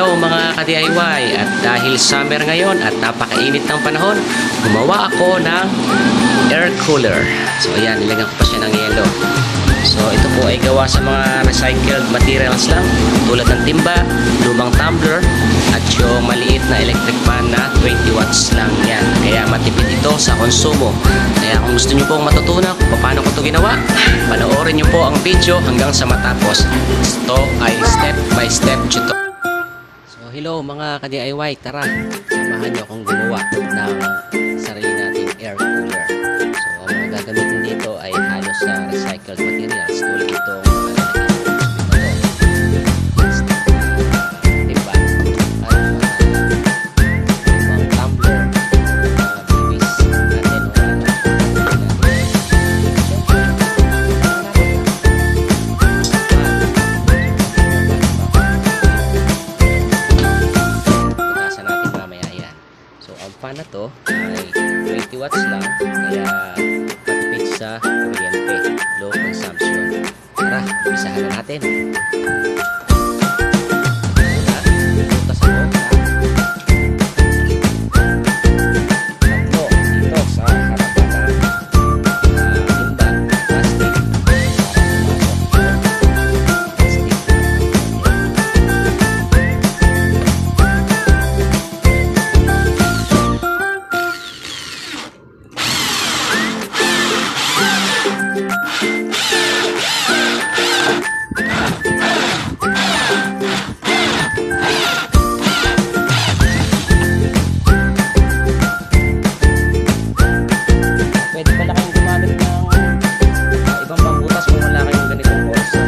Hello mga ka-DIY, at dahil summer ngayon at napakainit ng panahon, gumawa ako ng air cooler. So ayan, nilagyan ko pa siya ng yelo. So ito po ay gawa sa mga recycled materials lang, tulad ng timba, lumang tumbler, at yung maliit na electric fan na 20 watts lang yan. Kaya matipid ito sa konsumo. Kaya kung gusto nyo pong matutunan kung paano ko ito ginawa, panoorin nyo po ang video hanggang sa matapos. Ito ay step by step tutorial. Hello mga ka-DIY, tara, samahan nyo akong gumawa ng sarili nating air cooler. So ang mga gagamitin dito ay halos sa recycled materials, tulad itong timba, at mga tumbler, mga babies natin o fan na to ay 20 watts lang, kaya matipid sa kuryente, low consumption. Tara, umpisahan na natin. Butas ako tatlo dito sa harapan ng timba, plastic, para pumasok yung pwede pala kayong gumamit ng ibang pangbutas kung wala kayong ganitong bolsa.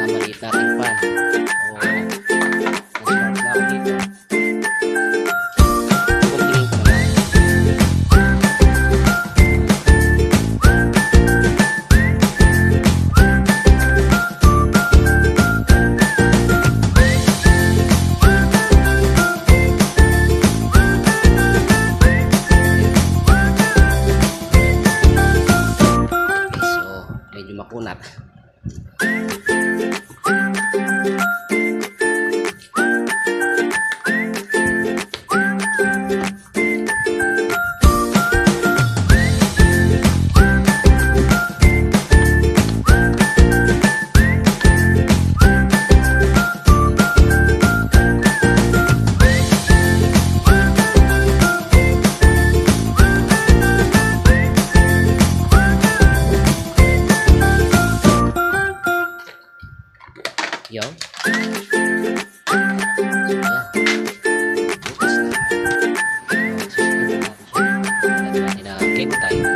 Maliit nating pan. Nag-start na ako dito. Kuntingin ko na lang. Okay, so medyo makunat. Yo. Bukas na. Cable tayo.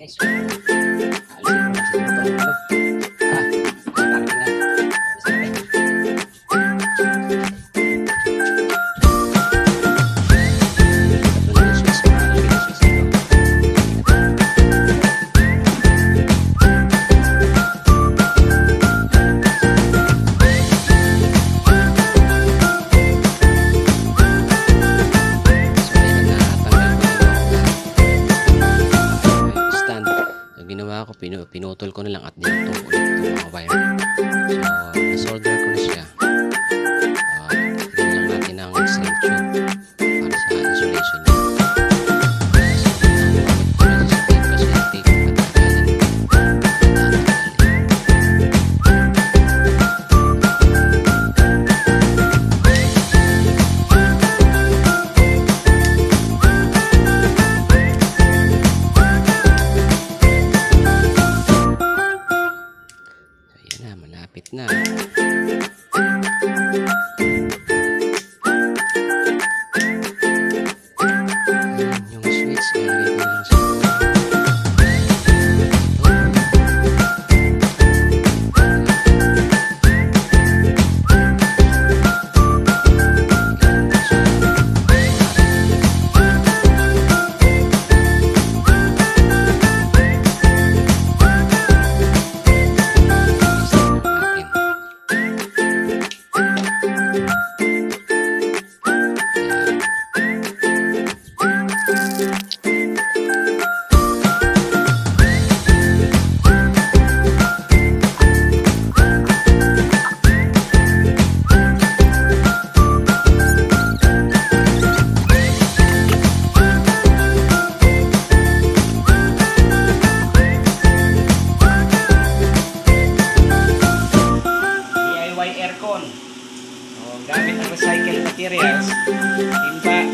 Guys, alisin ko na siguro itong parking na. Ginawa ko, pinutol ko na lang at dinutong ulit itong mga wire. So, nasolder ko na siya. Tignan lang natin ang sling tube para sa insulation niya. So, ang gumamit ko na sa tape kasi yung tape matagalan. Malapit na. Yung switch, ilagay ko lang sa aircon. Gamit ang recycled materials, timba,